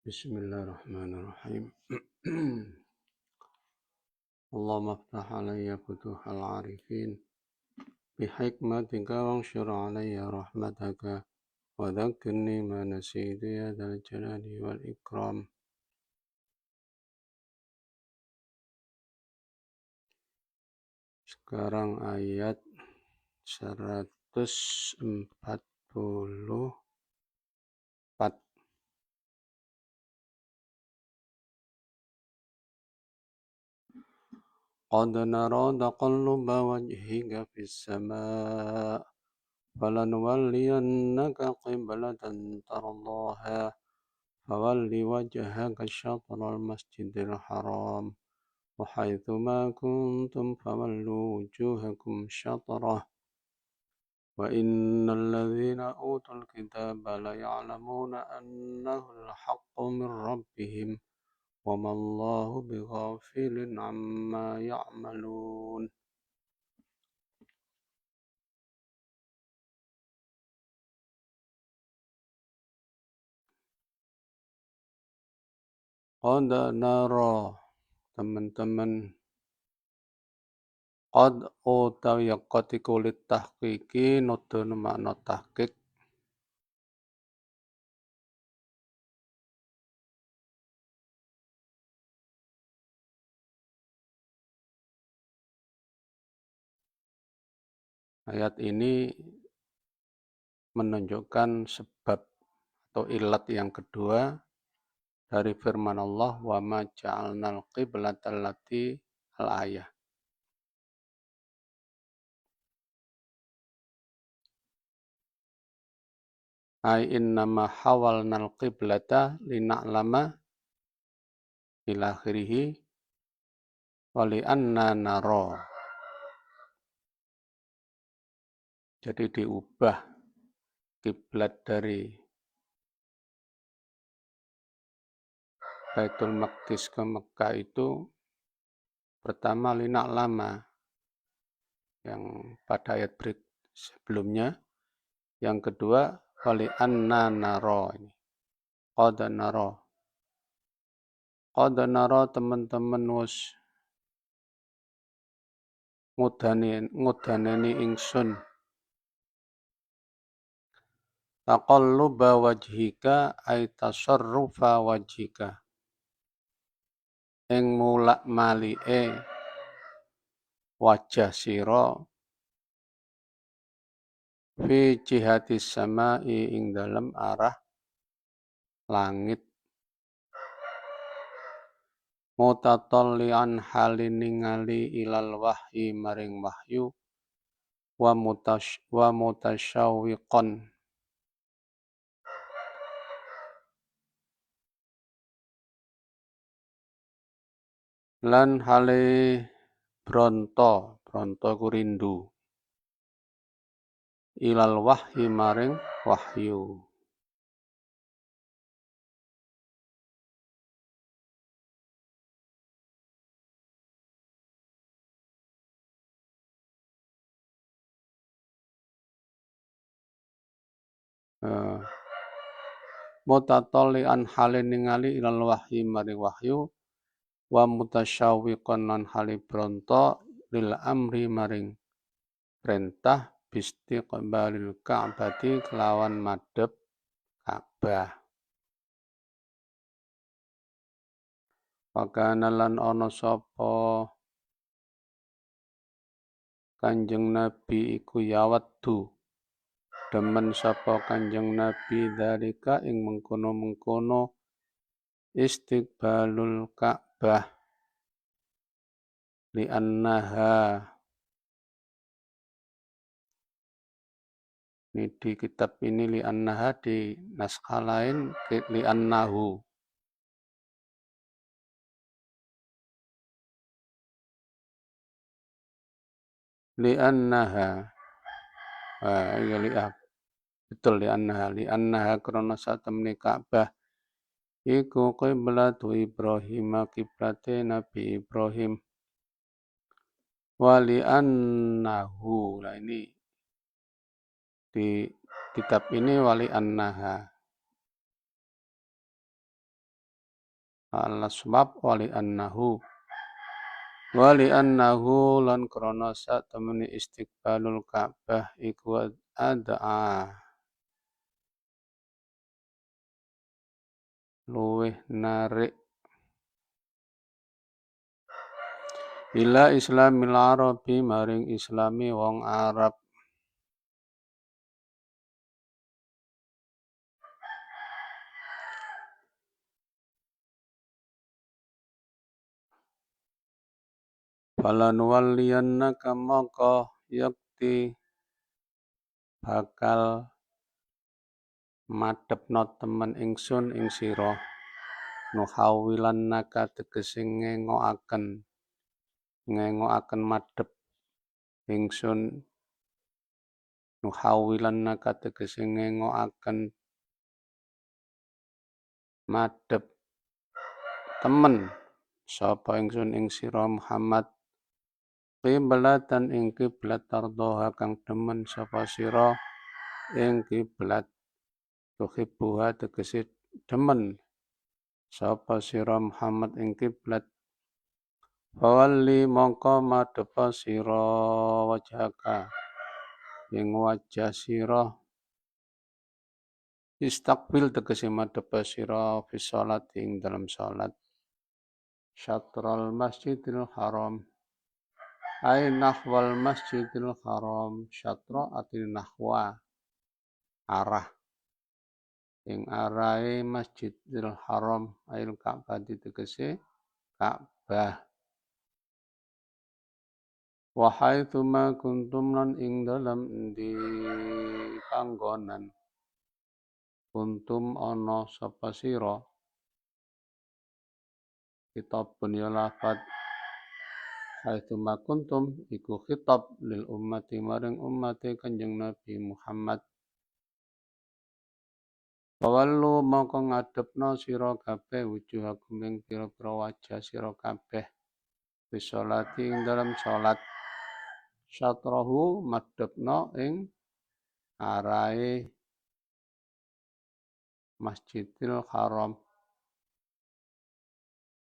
Bismillahirrahmanirrahim. Allahumma aftah alayya futuhal arifin bihikmatika wanshur alayya rahmataka wa dhakkirni ma nasitu ya dzal jalali wal ikram. Sekarang ayat 144. Qad nara taqalluba wajhika fis samaa falanuwalliyannaka qiblatan tardaha fawalli wajhaka syatral masjidil haram wa haitsu ma kuntum fawallu wujuhakum syatrah wa innal ladzina utul kitaba la ya'lamuna annahu al-haqqu min rabbihim wa ma Allahu bighafilin amma ya'malun. Qad nara, teman-teman, qad utawi qad iku litahqiqi nudun makna tahqiq. Ayat ini menunjukkan sebab atau ilat yang kedua dari firman Allah wa ma ja'alnal qiblatal lati al-ayah. Ai innama hawalnal qiblata lina'lama ila akhirih wa li'anna nara. Jadi diubah kiblat dari Baitul Maqdis ke Mekah itu pertama lina'lama yang pada ayat sebelumnya, yang kedua wali anna naro ini qad naro teman-teman wis ngudaneni ingsun taqalluba wajhika ay tasarrufa wajhika ing mulak malike wajah sira fi jihati samai ing dalem arah langit mutatallian halin ningali ilal wahyi maring wahyu wa mutasyawwiqan lan hale bronto ku rindu ilal wahyi maring wahyu. Mutatalian halin ningali ilal wahyi maring wahyu wa mutasyawwiqan lan hale bronto lil amri maring perintah bistiqbalil ka'bati kelawan madhep Ka'bah. Wakana lan ana sapa Kanjeng Nabi iku yawaddu demen sapa Kanjeng Nabi dalika ing mengkono-mengkono istiqbalul Ka'bah li annaha ini di kitab ini li annaha, di naskah lain li annahu. Li annaha betul li annaha krana satemene Ka'bah iku qiblatu Ibrahim kiblate Nabi Ibrahim wa li annahu. Nah ini di kitab ini wali annaha ala sebab wali annahu lan krana sak temene istiqbalul Ka'bah iku ad'a luweh narik ila islamil arabi maring islami wong Arab. Falan waliyannaka maka yakti bakal madhepno temen ingsun ing sira nuhawilannaka tegese ngengokaken madhep ingsun nuhawilannaka tegese ngengokaken madhep temen sapa ingsun ing sira Muhammad qiblatan ing kiblat tardoha kang demen sapa sira ing kiblat tuhibbuha tegese demen sapa sira Muhammad ing kiblat fawalli mongko madhepa sira wajhaka ing wajah sira istaqbil tegese madhepa sira fi shalat ing dalam salat syatral masjidil haram ai nahwal masjidil haram syatra atil nahwa arah ing arahe masjidil haram ail Ka'bah tegese Ka'bah wa haitsuma kuntum lan ing dalam endi panggonan kuntum ana sapa sira kitabun ya lafad haitsuma kuntum iku khitab lil ummati maring ummate Kanjeng Nabi Muhammad Fawallu mongko ngadepno sira kabeh wujuhakum ing pira-pira wajah sira kabeh bisolati ing dalam salat syatrahu madhepno ing arahe Masjidil Haram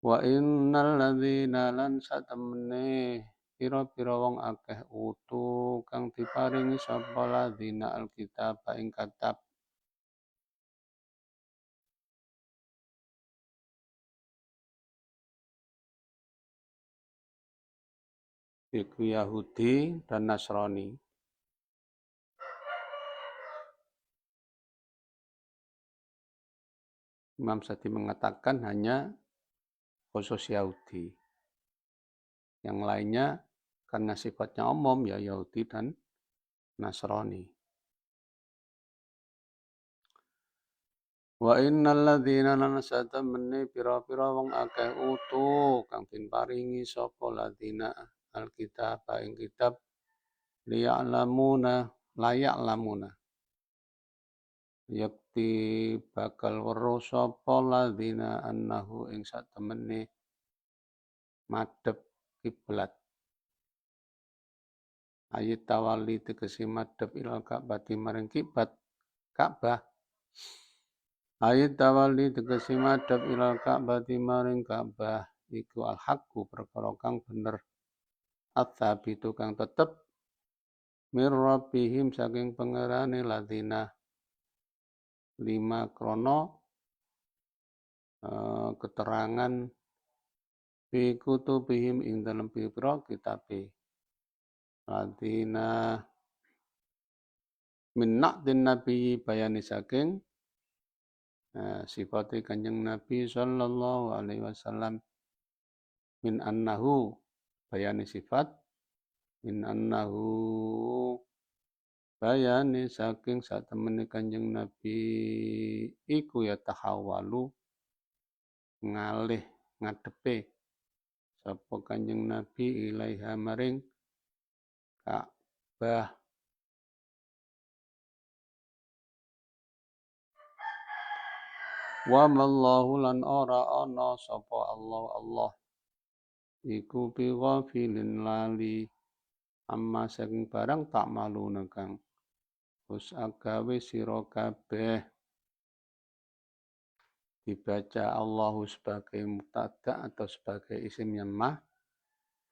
wa innal ladzina lan satemene pira-pira wong akeh utu kang diparingi sapa ladzina alkitab ing kitab iku Yahudi dan Nasrani. Imam Syafi'i mengatakan hanya khusus Yahudi. Yang lainnya karena sifatnya umum ya Yahudi dan Nasrani. Wa innal ladzina lan satamene pira-pira wong akeh utu kang den paringi sapa ladzina alkitab ing kitab liya'lamuna layak lamuna yakti bakal weruh sapa ladzina annahu ing satemene madhep kiblat ayat tawali tegese madhep ilal Ka'bah maring kiblat Ka'bah ayat tawali tegese madhep ilal Ka'bah maring Ka'bah iku al-haqqu perkara kang bener at-tsabitu kang tetep mir rabbihim saking pangerane ladzina lima krono keterangan fi kutubihim ing dalam pira kitabe ladzina min na'din nabi bayani saking sifate Kanjeng Nabi sallallahu alaihi wasallam min annahu bayani sifat min annahu bayani saking satemene Kanjeng Nabi iku ya tahawalu ngalih ngadepe sapa Kanjeng Nabi ilaiha maring Ka'bah wa mallahu lan ora ana sapa Allah iku bi ghafilin lali amma saking barang tak malu kang wis agawe sira kabeh dibaca Allahu sebagai mubtada atau sebagai isim yang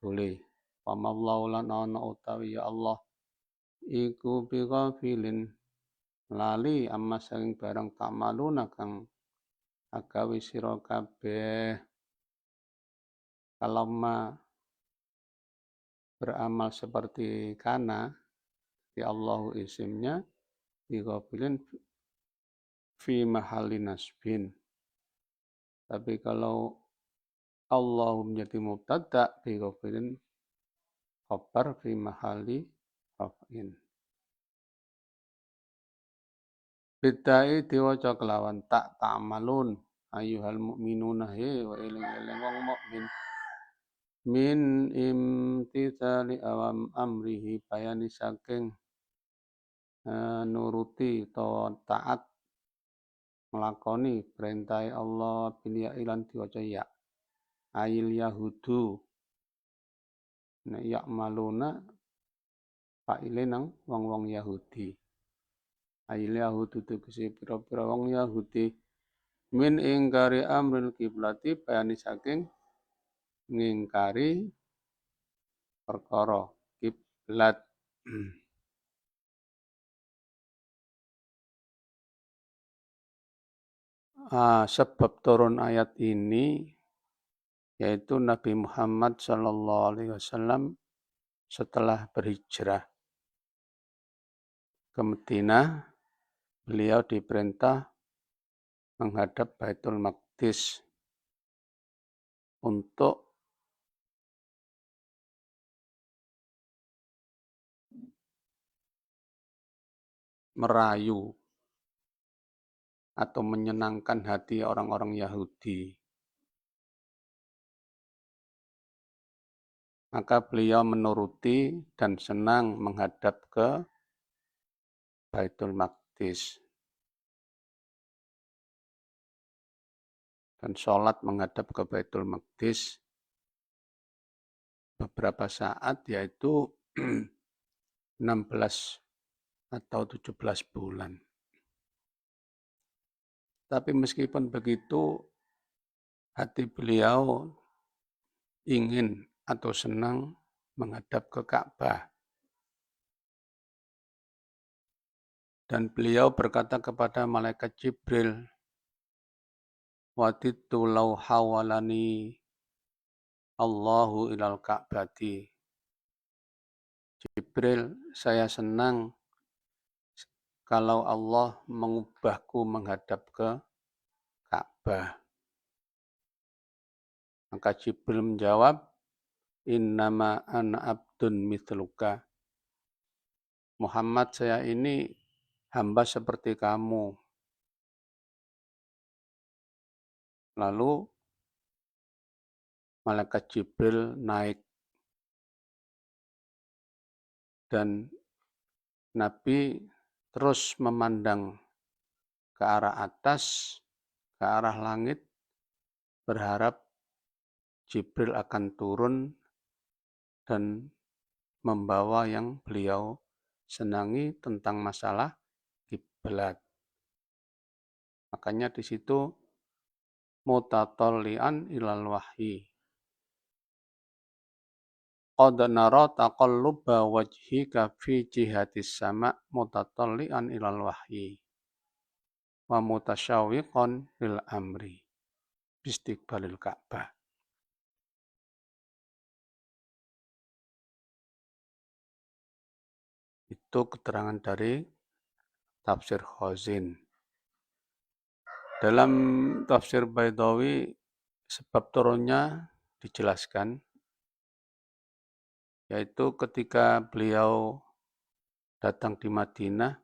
boleh. Pamallahu lan ana utawi ya Allah iku bighafilin lali amma saking barang tamaluna kang agawe sira kabeh. Kalau beramal seperti kana, di Allahu isimnya bighafilin fi mahalli nasbin. Tapi kalau Allahu menjadi mubtada bighafilin khabar fi mahalli raf'in. Bidai diwaca kelawan tak ta'malun ayyuhal mu'minuna he wa eling-eling wong mukmin min imtithali awam amrihi bayani saking nuruti atau taat melakoni perintah Allah bil ilan diwaca ya ayil yahudu nek ya maluna faile nang wong-wong Yahudi ayil yahudu tegese pira-pira wong Yahudi min ingkari amril kiblati bayani saking ngingkari perkara kiblat. Sebab turun ayat ini yaitu Nabi Muhammad SAW setelah berhijrah ke Madinah, beliau diperintah menghadap Baitul Maqdis untuk merayu atau menyenangkan hati orang-orang Yahudi. Maka beliau menuruti dan senang menghadap ke Baitul Maqdis. Dan sholat menghadap ke Baitul Maqdis beberapa saat yaitu 16 atau 17 bulan. Tapi meskipun begitu, hati beliau ingin atau senang menghadap ke Ka'bah. Dan beliau berkata kepada malaikat Jibril, "Wadidtu law hawalani Allahu ilal Ka'bati." Jibril, saya senang kalau Allah mengubahku menghadap ke Ka'bah. Maka Jibril menjawab, "Innama ana abdun mithluka." Muhammad, saya ini hamba seperti kamu. Lalu malaikat Jibril naik dan Nabi terus memandang ke arah atas, ke arah langit, berharap Jibril akan turun dan membawa yang beliau senangi tentang masalah kiblat. Makanya di situ mutatollian ilal wahyi. Qad nara taqalluba wajhika fi jihatis sama mutatollian ilal wahyi. Wa mutasyawiqan lil amri. Istiqbalil Ka'bah. Itu keterangan dari tafsir Khazin. Dalam tafsir Baidawi, sebab turunnya dijelaskan, yaitu ketika beliau datang di Madinah,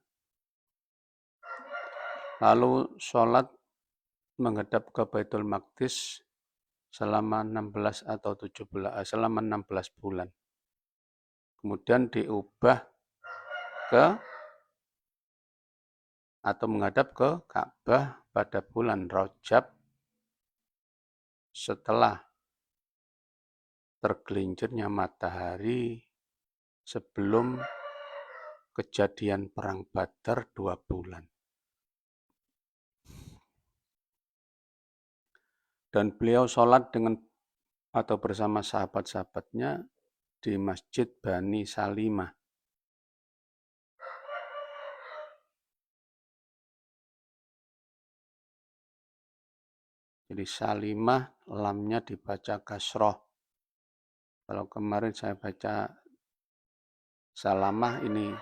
lalu sholat menghadap ke Baitul Maqdis selama 16 atau 17, selama 16 bulan. Kemudian diubah ke atau menghadap ke Ka'bah pada bulan Rajab setelah tergelincirnya matahari sebelum kejadian Perang Badar 2 bulan. Dan beliau sholat dengan atau bersama sahabat-sahabatnya di Masjid Bani Salimah. Jadi Salimah, lamnya dibaca kasroh. Kalau kemarin saya baca Salamah, ini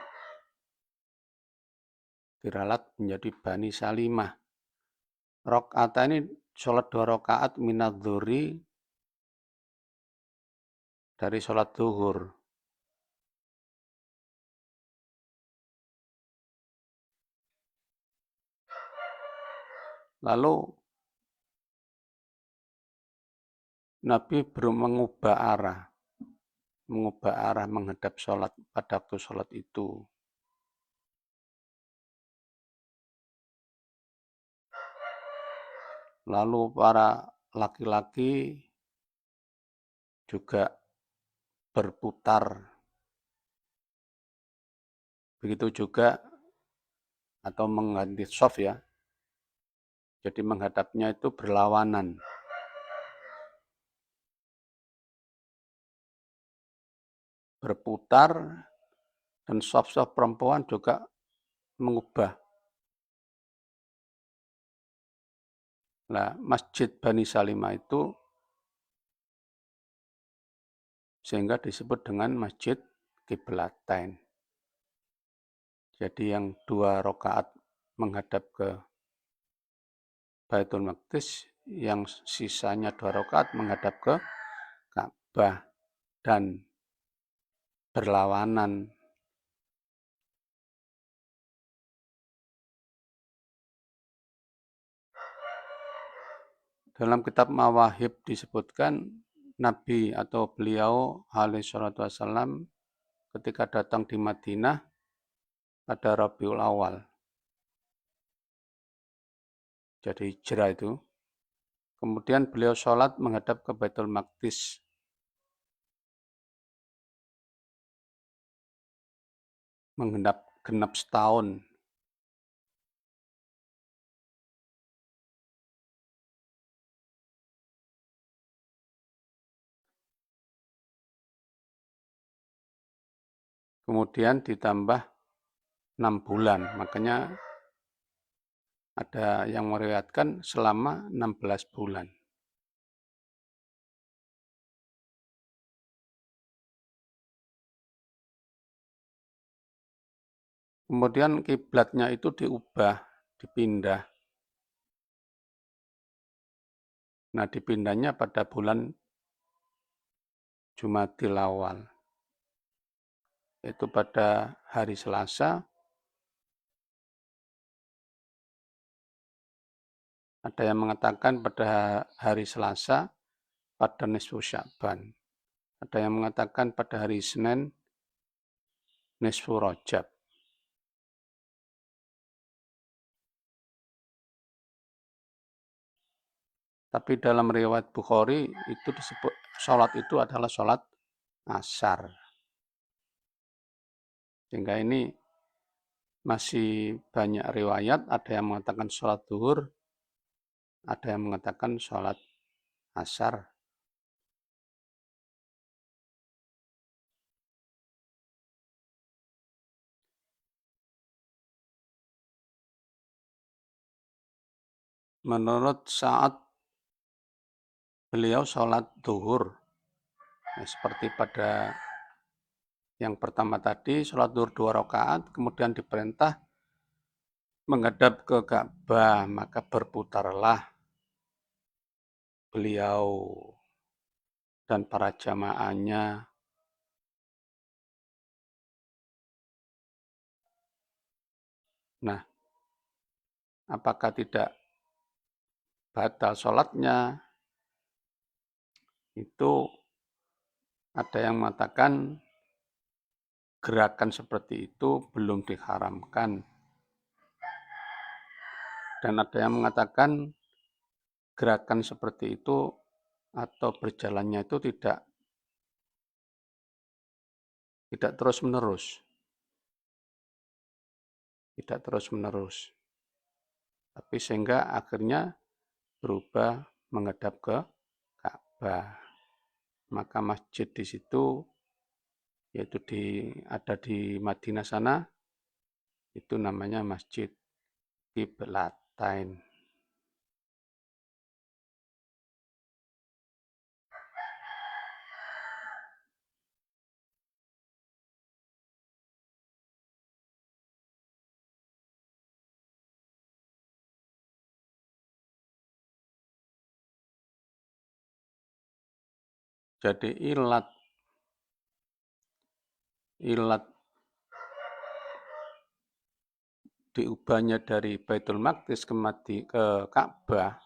diralat menjadi Bani Salimah. Rakaat ini sholat 2 rakaat minadz dzuri dari sholat zuhur. Lalu Nabi belum mengubah arah menghadap sholat pada waktu sholat itu. Lalu para laki-laki juga berputar. Begitu juga atau mengganti shaf ya. Jadi menghadapnya itu berlawanan. Berputar dan shaf-shaf perempuan juga mengubah. Nah, Masjid Bani Salimah itu sehingga disebut dengan Masjid Qiblatain. Jadi yang 2 rakaat menghadap ke Baitul Maqdis, yang sisanya 2 rakaat menghadap ke Ka'bah dan berlawanan. Dalam kitab Mawahib disebutkan Nabi atau beliau alaihi salatu wassalam ketika datang di Madinah pada Rabiul Awal. Jadi hijrah itu. Kemudian beliau sholat menghadap ke Baitul Maqdis. Genap setahun. Kemudian ditambah 6 bulan. Makanya ada yang meriwayatkan selama 16 bulan. Kemudian kiblatnya itu diubah, dipindah. Nah, dipindahnya pada bulan Jumadil Awal. Itu pada hari Selasa. Ada yang mengatakan pada hari Selasa pada nisfu Sya'ban. Ada yang mengatakan pada hari Senin nisfu Rajab. Tapi dalam riwayat Bukhari itu disebut sholat itu adalah sholat asar. Sehingga ini masih banyak riwayat, ada yang mengatakan sholat zuhur, ada yang mengatakan sholat asar. Menurut saat beliau sholat zuhur, seperti pada yang pertama tadi, sholat zuhur 2 rakaat, kemudian diperintah menghadap ke Ka'bah, maka berputarlah beliau dan para jamaahnya. Nah, apakah tidak batal sholatnya? Itu ada yang mengatakan gerakan seperti itu belum diharamkan. Dan ada yang mengatakan gerakan seperti itu atau berjalannya itu tidak terus-menerus. Tidak terus-menerus. Tapi sehingga akhirnya berubah menghadap ke Ka'bah. Maka masjid di situ, yaitu ada di Madinah sana, itu namanya Masjid Qiblatain. Jadi ilat diubahnya dari Baitul Maqdis ke Ka'bah,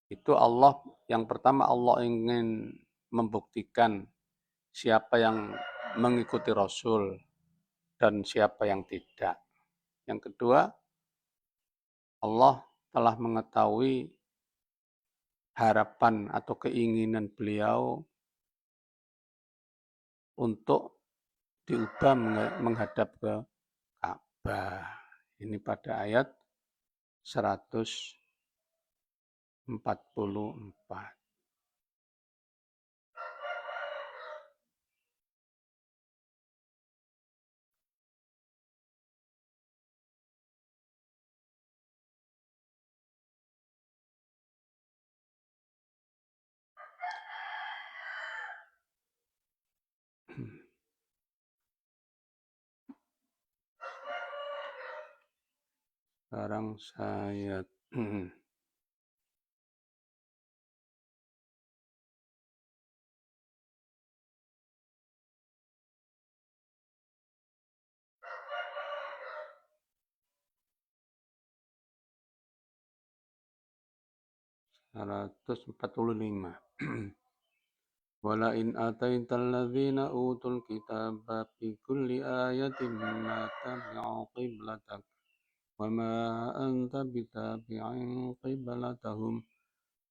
itu Allah, yang pertama Allah ingin membuktikan siapa yang mengikuti Rasul dan siapa yang tidak. Yang kedua, Allah telah mengetahui harapan atau keinginan beliau untuk diubah menghadap ke Ka'bah. Ini pada ayat 144. Sekarang saya 145. Wala in ataital ladzina utul kitaba bi kulli ayatin ma tabi'u qiblatak wa ma anta bitabi'in qiblatahum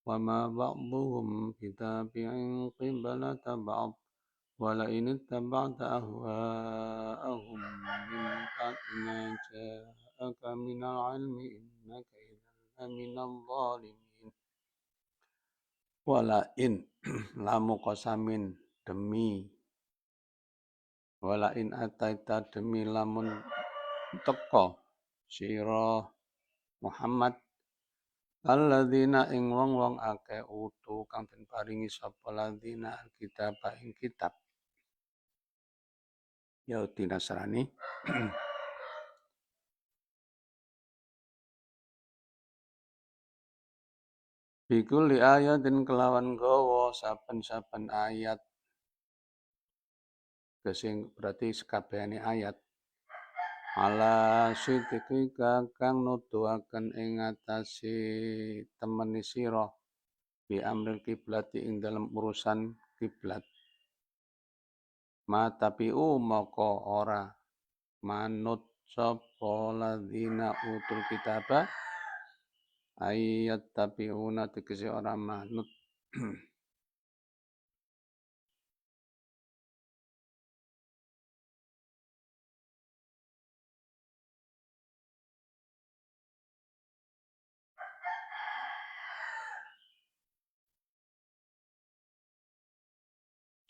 wa ma ba'dhum bitabi'in qiblata ba'd wala in ittaba'ta ahwa'ahum min ba'di ma ja'aka minal ilmi innaka idzan laminadh dhalimin. Wala in lamu qasamin demi, wala in ataita demi lamun teka sira Muhammad alladzina ing wong-wong akeh utu kang den paringi sapa ladzina alkitab ing kitab Yahudi Nasrani bikul li ayatin kelawan gawa saben-saben ayat, kesing berarti sekabehane ayat ala sidqika kang nuduhaken ing atase temeni sira bi amril kiblat ing dalam urusan kiblat. Ma tabi'u maka ora manut sapa ladzina utul kitaba ayat tabi'una tegese ora manut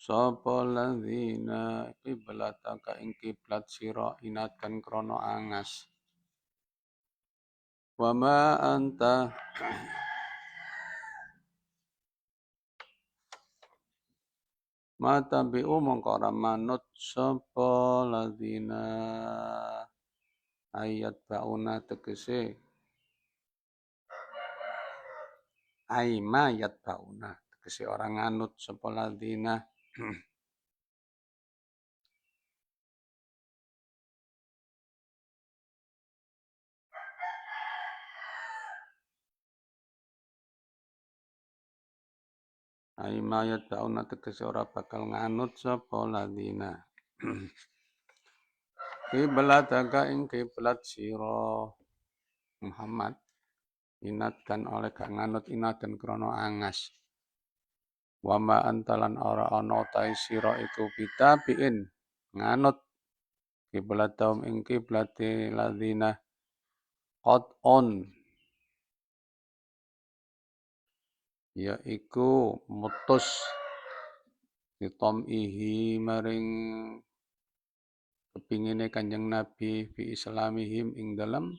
sapa ladzina qiblataka ing kiblat sira inatan krana angas. Wa ma anta mata bi'u mongko ora manut sapa ladzina ayat bauna tegese mayat bauna tegese ora nganut sapa ladzina mayat bauna tegese ora bakal nganut sapa ladzina kiblataka ing kiblat sira Muhammad inat kan oleh gak nganut inat dan krono angas. Wama antalan ora ana ta sira iku bitabiin nganut kiblatahum ing kiblate ladzina qad on yaiku mutus ihi maring kepingine Kanjeng Nabi fi islamihim ing dalam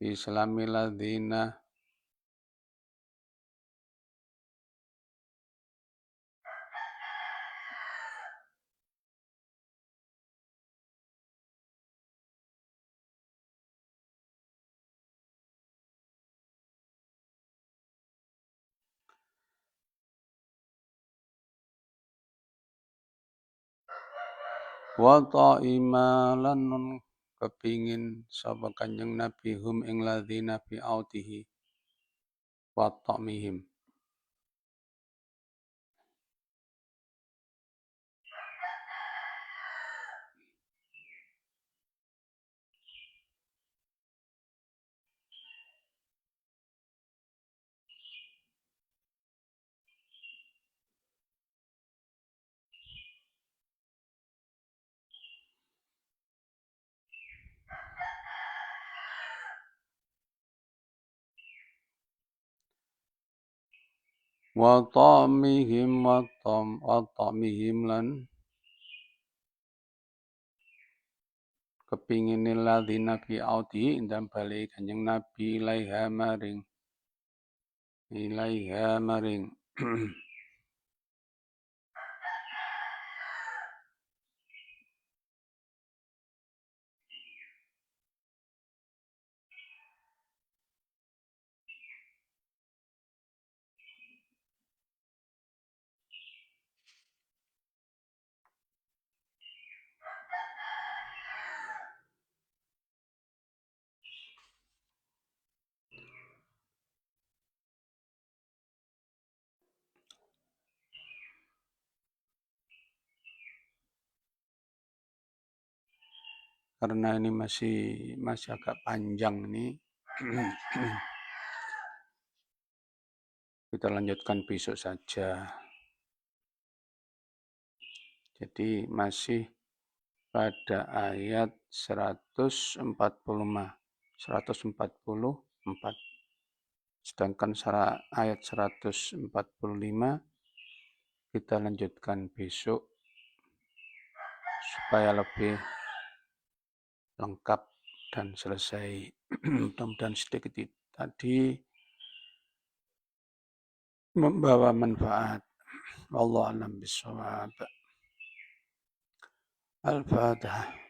islamil ladzina wa ta'ima lan nun kepingin sapa Kanjeng Nabi hum ing ladzina fi autihi wa ta'mihim wa ta'mihim lan kepingine ladzina fi autihi indam bali Kanjeng Nabi ilaiha maring karena ini masih agak panjang nih. Kita lanjutkan besok saja. Jadi masih pada ayat 144. Sedangkan ayat 145 kita lanjutkan besok supaya lebih lengkap dan selesai. Mudah-mudahan sedikit tadi membawa manfaat. Wallahu a'lam bishawab. Al-Fatihah.